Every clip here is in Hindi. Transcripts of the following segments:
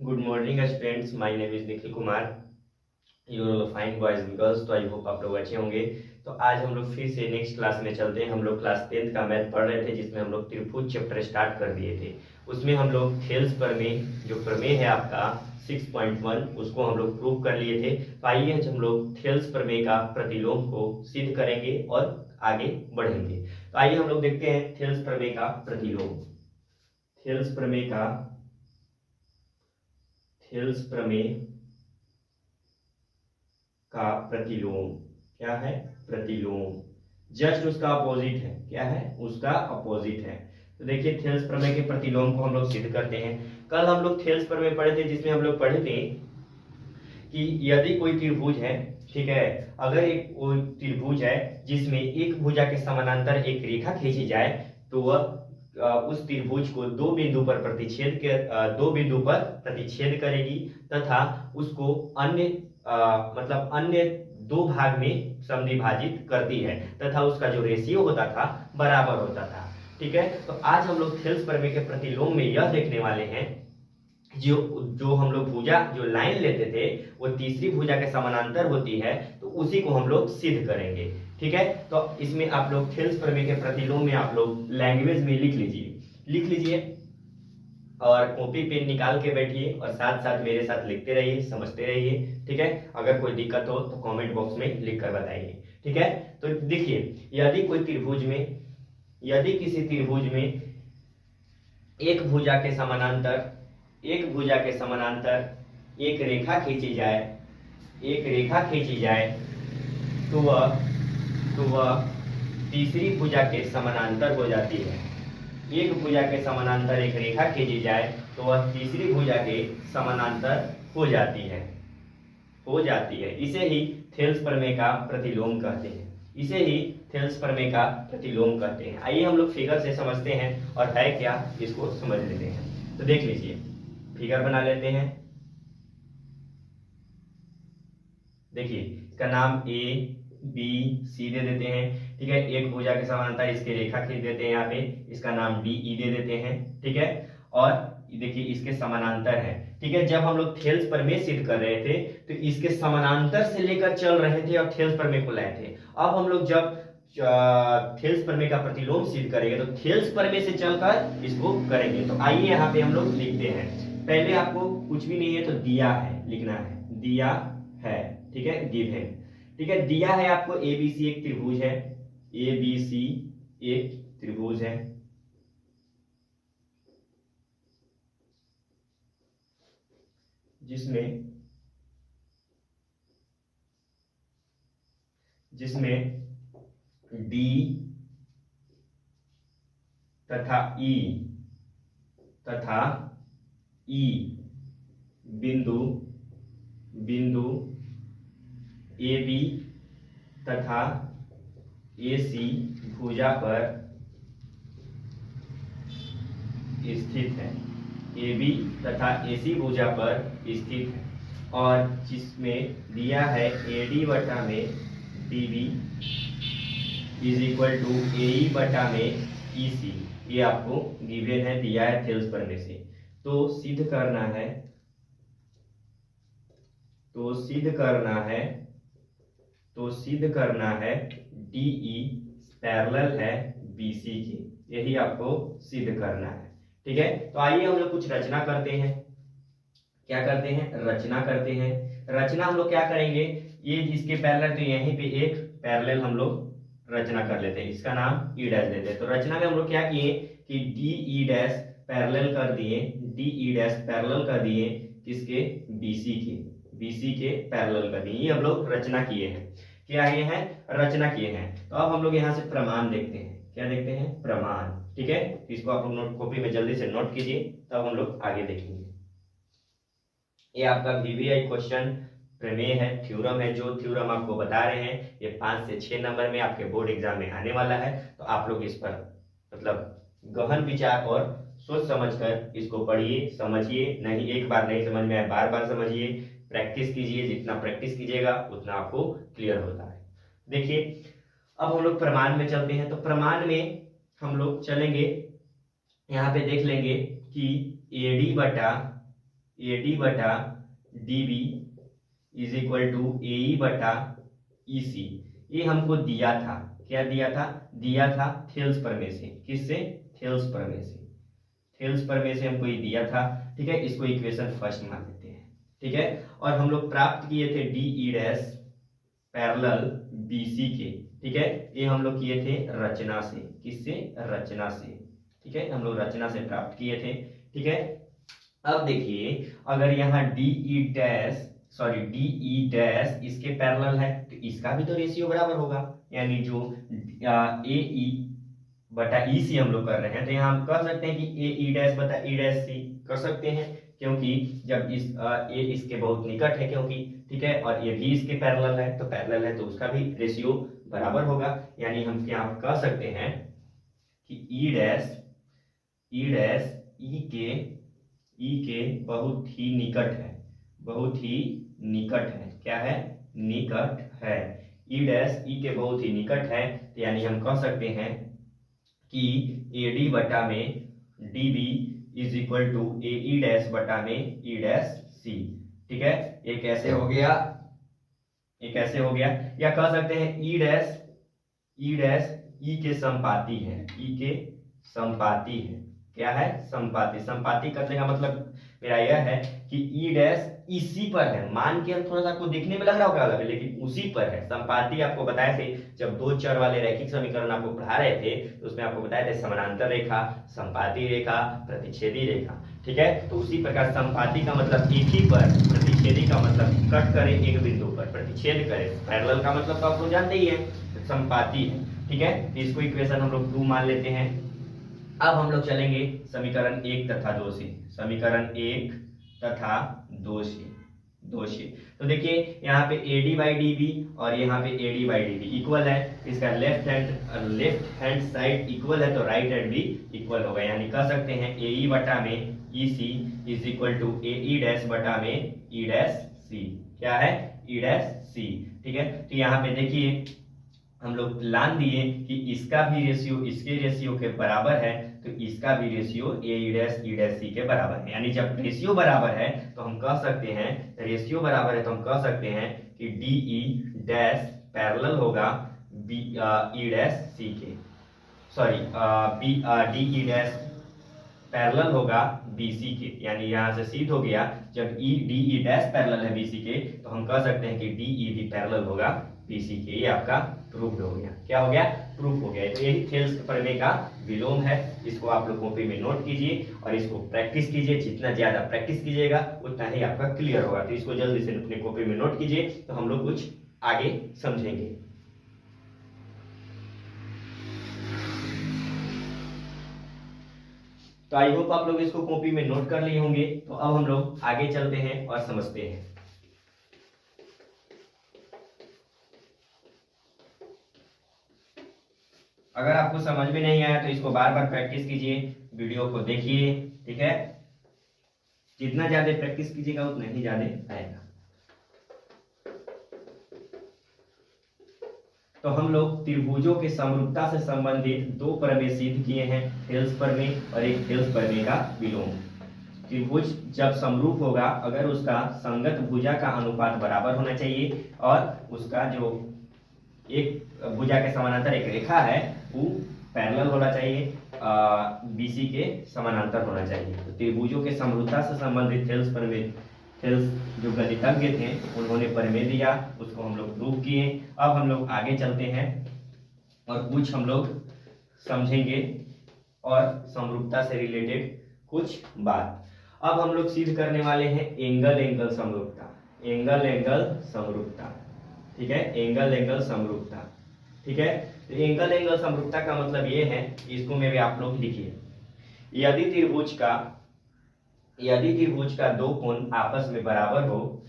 Good morning students, my name is Nikhil Kumar. You all fine boys and girls. तो आई होप आप लोग अच्छे होंगे। तो आज हम लोग फिर से नेक्स्ट क्लास में चलते हैं। हम लोग क्लास 10th का मैथ पढ़ रहे थे, जिसमें हम लोग त्रिभुज चैप्टर स्टार्ट कर दिए थे। उसमें हम लोग थेल्स प्रमेय, जो प्रमेय है आपका 6.1, उसको हम लोग प्रूव कर लिए थे। तो आइए हम लोग थेल्स प्रमेय का प्रतिलोम को सिद्ध करेंगे और आगे बढ़ेंगे। तो आइए हम लोग देखते हैं थेल्स प्रमेय का प्रतिलोम। थेल्स प्रमेय का थेल्स प्रमेय का प्रतिलोम क्या है? प्रतिलोम जस्ट उसका अपोजिट है। क्या है? उसका अपोजिट है। तो देखिए थेल्स प्रमेय के प्रतिलोम को हम लोग सिद्ध करते हैं। कल हम लोग थेल्स प्रमेय पढ़े थे, जिसमें हम लोग पढ़े थे कि यदि कोई त्रिभुज है, ठीक है, अगर एक कोई त्रिभुज है जिसमें एक भुजा के समानांतर एक रेखा खींची जाए, तो वह उस त्रिभुज को दो बिंदु पर प्रतिच्छेद करेगी तथा उसको अन्य मतलब अन्य दो भाग में समद्विभाजित करती है तथा उसका जो रेशियो होता था बराबर होता था। ठीक है, तो आज हम लोग थेल्स प्रमेय के प्रतिलोम में यह देखने वाले हैं, जो जो हम लोग भुजा जो लाइन लेते थे वो तीसरी भुजा के समानांतर होती है, तो उसी को हम लोग सिद्ध करेंगे। ठीक है, तो इसमें आप लोग थेल्स प्रमेय के प्रतिलोम में आप लोग लैंग्वेज में लिख लीजिए और कॉपी पेन निकाल के बैठिए और साथ साथ मेरे साथ लिखते रहिए, समझते रहिए। ठीक है, अगर कोई दिक्कत हो तो कमेंट बॉक्स में लिख कर बताइए। ठीक है, तो देखिए यदि किसी त्रिभुज में एक भुजा के समानांतर एक रेखा खींची जाए, तो वह तीसरी भुजा के समानांतर हो जाती है। एक भुजा के समानांतर एक रेखा खींची जाए तो वह तीसरी भुजा के समानांतर हो जाती है। इसे ही थेल्स प्रमेय का प्रतिलोम कहते हैं। आइए हम लोग फिगर से समझते हैं और है क्या इसको समझ लेते हैं। तो देख लीजिए, फिगर बना लेते हैं। देखिए इसका नाम ए बी सी दे देते हैं। ठीक है, एक भुजा के समानांतर इसके रेखा खींच देते हैं, यहाँ पे इसका नाम डी ई दे देते हैं। ठीक है, और देखिए इसके समानांतर है। ठीक है, जब हम लोग थेल्स प्रमेय सिद्ध कर रहे थे तो इसके समानांतर से लेकर चल रहे थे और थेल्स प्रमेय को लाए थे। अब हम लोग जब थेल्स प्रमेय का प्रतिलोम सिद्ध करेंगे तो थेल्स प्रमेय से चलकर इसको करेंगे। तो आइए यहाँ पे हम लोग लिखते हैं। पहले आपको कुछ भी नहीं है तो दिया है लिखना है, दिया है। ठीक है, गिवन। ठीक है, दिया है आपको एबीसी एक त्रिभुज है, एबीसी एक त्रिभुज है, जिसमें डी तथा ई बिंदु ए बी तथा ए सी भुजा पर स्थित है। ए बी तथा ए सी भुजा पर स्थित है और जिसमें दिया है ए डी बटा में D B is equal to A E बटा में ई सी। ये आपको गिवन है, दिया है थेल्स प्रमेय से। तो सिद्ध करना है डीई पैरेलल है बीसी के। यही आपको सिद्ध करना है। ठीक है, तो आइए हम लोग कुछ रचना करते हैं। क्या करते हैं? रचना हम लोग क्या करेंगे, ये जिसके पैरेलल, तो यहीं पे एक पैरेलल हम लोग रचना कर लेते हैं, इसका नाम ई डैश देते हैं। तो रचना में हम लोग क्या किए कि डी ई डैश पैरेलल कर दिए किसके? बीसी के पैरेलल कर दिए। ये हम लोग रचना किए हैं। क्या ये है? रचना किए हैं। तो अब हम लोग यहाँ से प्रमाण देखते हैं। क्या देखते हैं? प्रमाण। ठीक है, इसको आप लोग नोट कॉपी में जल्दी से नोट कीजिए, तब हम लोग आगे देखेंगे। ये आपका वीवीआई क्वेश्चन प्रमेय है, थ्योरम है। जो थ्योरम आपको बता रहे हैं ये 5 से 6 नंबर में आपके बोर्ड एग्जाम में आने वाला है। तो आप लोग इस पर मतलब गहन विचार और सोच समझकर इसको पढ़िए, समझिए। नहीं, एक बार नहीं समझ में आए बार बार समझिए, प्रैक्टिस कीजिए। जितना प्रैक्टिस कीजिएगा उतना आपको क्लियर होता है। देखिए अब हम लोग प्रमाण में चलते हैं। तो प्रमाण में हम लोग चलेंगे, यहाँ पे देख लेंगे कि एडी बटा AD बटा DB is equal to AE बटा EC। ये हमको दिया था, क्या दिया था? दिया था थेल्स प्रमेय से। किससे? थेल्स प्रमेय से। थेल्स प्रमेय से हमको ये दिया था, ठीक है। इसको इक्वेशन फर्स्ट मान लेते हैं, ठीक है। और हम लोग प्राप्त किए थे DE डैश पैरेलल BC के, ठीक है। ये हम लोग किए थे रचना से। किससे? रचना से, ठीक है। हम लोग रचना से प्राप्त किए थे, ठीक है। अब देखिए, अगर यहाँ DE डैश इसके पैरेलल है तो इसका भी तो रेशियो बराबर होगा, यानी जो AE बटा EC हम लोग कर रहे हैं तो यहाँ हम कह सकते हैं कि AE डैश बटा E डैश C कर सकते हैं, क्योंकि जब A इसके बहुत निकट है, क्योंकि, ठीक है। और ये भी इसके पैरेलल है, तो पैरेलल है तो उसका भी रेशियो बराबर होगा। यानी हम क्या कह सकते हैं कि E डैश E के बहुत ही निकट है, बहुत ही निकट है। क्या है? निकट है। E डैश E के बहुत ही निकट है, तो यानी हम कह सकते हैं कि AD बटा में DB is equal to AE dash बटा में E डैश C, ठीक है। ये कैसे हो गया? ये कैसे हो गया? या कह सकते हैं E डैश E के संपाती है। E के संपाती है। क्या है? संपाती। संपाती करने का मतलब मेरा यह है कि E डैश इसी पर है। मान के हम थोड़ा सा आपको देखने में लग रहा होगा अलग है, लेकिन उसी पर है। संपाती आपको बताए थे जब दो चर वाले रैखिक समीकरण आपको पढ़ा रहे थे, तो उसमें आपको बताए थे समानांतर रेखा, संपाती रेखा, प्रतिच्छेदी रेखा, ठीक है। तो उसी प्रकार संपाती का मतलब एक ही पर, प्रतिच्छेदी का मतलब कट करे एक बिंदु पर, प्रतिच्छेद करे। पैरेलल का मतलब तो आप लोग जानते ही है, संपाती है, ठीक है। तो इसको इक्वेशन हम लोग 2 मान लेते हैं। अब हम लोग चलेंगे समीकरण 1 तथा 2 से। समीकरण 1 तथा 2 से तो देखिए, यहाँ पे AD बाई DB और यहाँ पे AD बाई DB इक्वल है। इसका लेफ्ट हैंड साइड इक्वल है तो राइट हैंड भी इक्वल होगा, यानी कह सकते हैं AE बटा में EC is equal to AE dash बटा में E डैश C। क्या है? E डैश C, ठीक है। तो यहाँ पे देखिए, हम लोग मान दिए कि इसका भी रेशियो इसके रेशियो के बराबर है, तो इसका भी रेशियो E डैश C के बराबर है। यानी जब रेशियो बराबर है तो हम कह सकते हैं, रेशियो बराबर है तो हम कह सकते हैं कि DE डैश पैरेलल होगा E डैश C के, सॉरी DE डैश पैरेलल होगा BC के। यानी यहाँ से सिद्ध हो गया, जब DE डैश पैरेलल है BC के तो हम कह सकते हैं कि DE भी पैरेलल होगा BC के। ये आपका प्रूफ हो गया। क्या हो गया? प्रूफ हो गया। तो यही थेल्स प्रमेय का विलोम है। इसको आप लोग कॉपी में नोट कीजिए और इसको प्रैक्टिस कीजिए। जितना ज्यादा प्रैक्टिस कीजिएगा उतना ही आपका क्लियर होगा। तो इसको जल्दी से अपने कॉपी में नोट कीजिए, तो हम लोग कुछ आगे समझेंगे। तो आई होप आप लोग इसको कॉपी में नोट कर लिए होंगे। तो अब हम लोग आगे चलते हैं और समझते हैं। अगर आपको समझ में नहीं आया तो इसको बार बार प्रैक्टिस कीजिए, वीडियो को देखिए, ठीक है। जितना ज्यादा प्रैक्टिस कीजिएगा उतना ही ज्यादा आएगा। तो हम लोग त्रिभुजों के समरूपता से संबंधित 2 प्रमेय सिद्ध किए हैं, थेल्स प्रमेय और एक थेल्स प्रमेय का विलोम। त्रिभुज जब समरूप होगा, अगर उसका संगत भुजा का अनुपात बराबर होना चाहिए और उसका जो एक भुजा के समानांतर एक रेखा है वो पैरेलल होना चाहिए, BC के समानांतर होना चाहिए। तो त्रिभुजों के समरूपता से संबंधित थेल्स जो गणितज्ञ थे उन्होंने प्रमेय दिया, उसको हम लोग प्रूव किए। अब हम लोग आगे चलते हैं और कुछ हम लोग समझेंगे और समरूपता से रिलेटेड कुछ बात। अब हम लोग सिद्ध करने वाले हैं एंगल समरूपता। एंगल समरूपता, ठीक है। एंगल समरूपता, ठीक है। तो एंगल समरूपता का मतलब ये है, इसको में भी आप लोग लिखिए। यदि त्रिभुज का 2 कोण आपस में बराबर हो,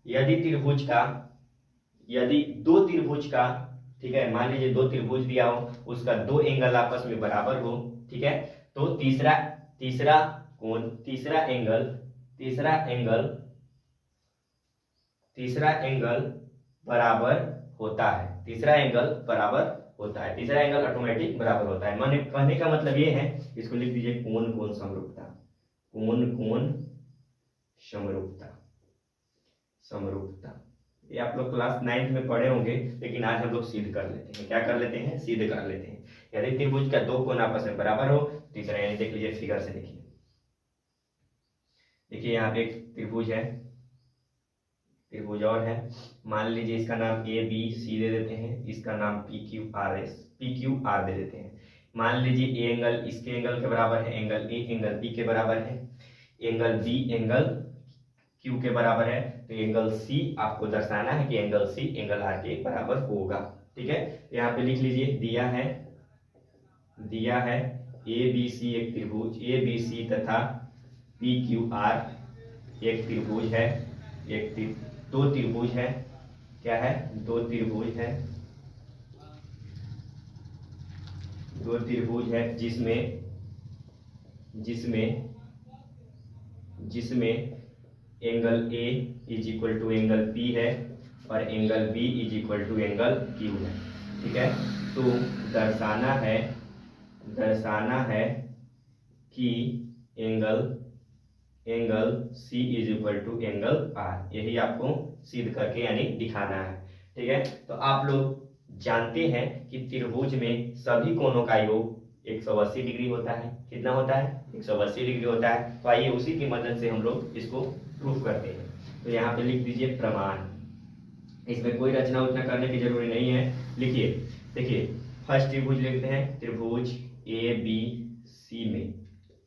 यदि दो त्रिभुज का, ठीक है, मान लीजिए 2 त्रिभुज दिया हो, उसका 2 एंगल आपस में बराबर हो, ठीक है, तो तीसरा एंगल बराबर होता है। तीसरा एंगल ऑटोमेटिक बराबर होता है। माने कहने का मतलब ये है, इसको लिख दीजिए कोण समरूपता। कोण समरूपता। समरूपता ये आप लोग क्लास 9 में पढ़े होंगे, लेकिन आज हम लोग सिद्ध कर लेते हैं। क्या कर लेते हैं? सिद्ध कर लेते हैं। यदि त्रिभुज का दो कोण आपस में बराबर हो, तीसरा यानी देख लीजिए फिगर से, देखिए देखिए यहाँ पे एक त्रिभुज है, त्रिभुज और है। मान लीजिए इसका नाम ए बी सी दे देते हैं, इसका नाम पी क्यू आर दे देते हैं। मान लीजिए ए एंगल इसके एंगल के बराबर है, एंगल ए एंगल बी के बराबर है, एंगल बी एंगल क्यू के बराबर है, तो एंगल सी आपको दर्शाना है कि एंगल सी एंगल आर के बराबर होगा। ठीक है, यहाँ पे लिख लीजिए, दिया है ए बी सी एक त्रिभुज, ए बी सी तथा पी क्यू आर एक त्रिभुज है, दो त्रिभुज है। क्या है? दो त्रिभुज है, दो त्रिभुज है जिसमें angle A is equal to angle P है और angle B is equal to angle Q है। ठीक है, तो दर्शाना है कि angle C is equal to angle R, यही आपको सिद्ध करके यानी दिखाना है। ठीक है, तो आप लोग जानते हैं कि त्रिभुज में सभी कोणों का योग 180 डिग्री होता है। कितना होता है? 180 डिग्री होता है। तो आइए उसी की मदद से हम लोग इसको प्रूफ करते हैं। तो यहाँ पे लिख दीजिए प्रमाण। इसमें कोई रचना उचना करने की जरूरी नहीं है। लिखिए, देखिए फर्स्ट त्रिभुज लिखते हैं, त्रिभुज ए बी सी में।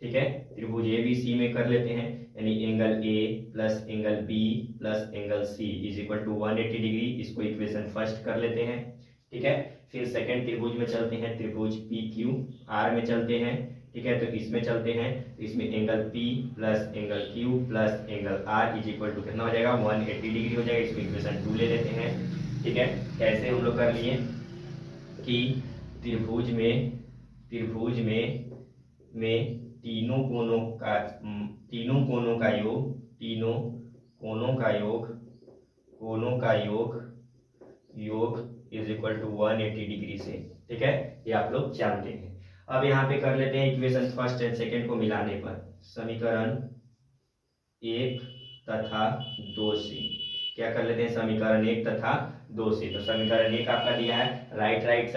ठीक है, त्रिभुज ए बी सी में कर लेते हैं, यानी angle A plus angle B plus angle C is equal to 180 degree. इसको इक्वेशन फर्स्ट कर लेते हैं। ठीक है, फिर सेकंड त्रिभुज में चलते हैं, त्रिभुज पी क्यू आर में चलते हैं। ठीक है, तो इसमें चलते हैं, तो इसमें angle P plus angle Q plus angle R is equal to कितना हो जाएगा? 180 डिग्री हो जाएगा। इसको इक्वेशन 2 ले लेते हैं। ठीक है, कैसे हम लोग कर लिए कि त्रिभुज में तीनों कोणों का योग इज इक्वल टू 180 डिग्री से। ठीक है, ये आप लोग जानते हैं। अब यहाँ पे कर लेते हैं इक्वेशन फर्स्ट एंड सेकंड को मिलाने पर, समीकरण 1 तथा 2 से। क्या कर लेते हैं? समीकरण 1 तथा 2 से। तो समीकरण 1 आपका दिया है राइट साइड,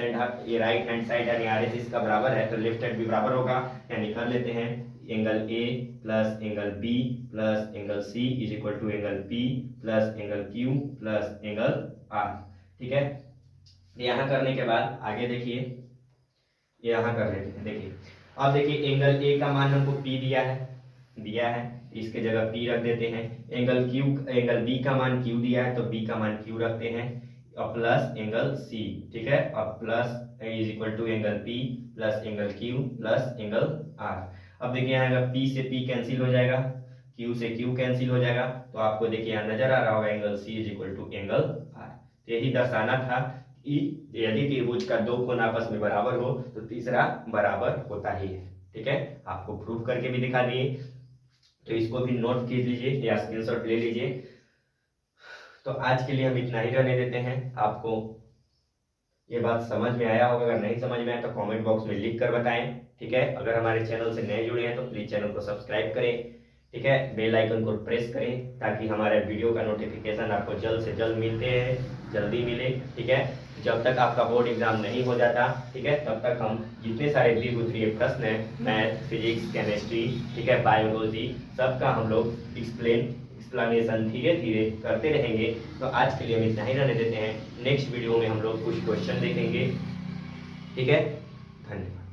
ये राइट हैंड साइड यानी आर एस इसका बराबर है, तो लेफ्ट हैंड भी बराबर होगा, यानी कर लेते हैं angle A plus angle B plus angle C is equal to angle P plus angle Q plus angle R. ठीक है, यहाँ करने के बाद आगे देखिए, यहाँ कर लेते हैं। देखिए अब देखिए एंगल ए का मान हमको पी दिया है, इसके जगह पी रख देते हैं। एंगल बी का मान क्यू दिया है, तो बी का मान क्यू रखते हैं और प्लस एंगल सी। ठीक है, और plus is equal to angle P plus angle Q plus angle R. अब देखिए यहाँ पी से पी कैंसिल हो जाएगा, क्यू से क्यू कैंसिल हो जाएगा, तो आपको देखिए यहाँ नजर आ रहा होगा angle C is equal to angle R. यही दर्शाना था कि यदि त्रिभुज का दो कोण आपस में बराबर हो तो तीसरा बराबर होता ही है। ठीक है, आपको प्रूफ करके भी दिखा दिए, तो इसको भी नोट कीज लीजिए या स्क्रीनशॉट ले लीजिए। तो आज के लिए हम इतना ही रहने देते हैं। आपको ये बात समझ में आया होगा, अगर नहीं समझ में आया तो कमेंट बॉक्स में लिख कर बताएं। ठीक है, अगर हमारे चैनल से नए जुड़े हैं तो प्लीज चैनल को सब्सक्राइब करें। ठीक है, बेल आइकन को प्रेस करें ताकि हमारे वीडियो का नोटिफिकेशन आपको जल्द से जल्द जल्दी मिले। ठीक है, जब तक आपका बोर्ड एग्जाम नहीं हो जाता, ठीक है, तब तक हम जितने सारे द्विगुत्रीय प्रश्न हैं, मैथ, फिजिक्स, केमिस्ट्री, ठीक है, बायोलॉजी, सबका हम लोग एक्सप्लेनेशन धीरे धीरे करते रहेंगे। तो आज के लिए हम इतना ही रहने देते हैं। नेक्स्ट वीडियो में हम लोग कुछ क्वेश्चन देखेंगे। ठीक है, धन्यवाद।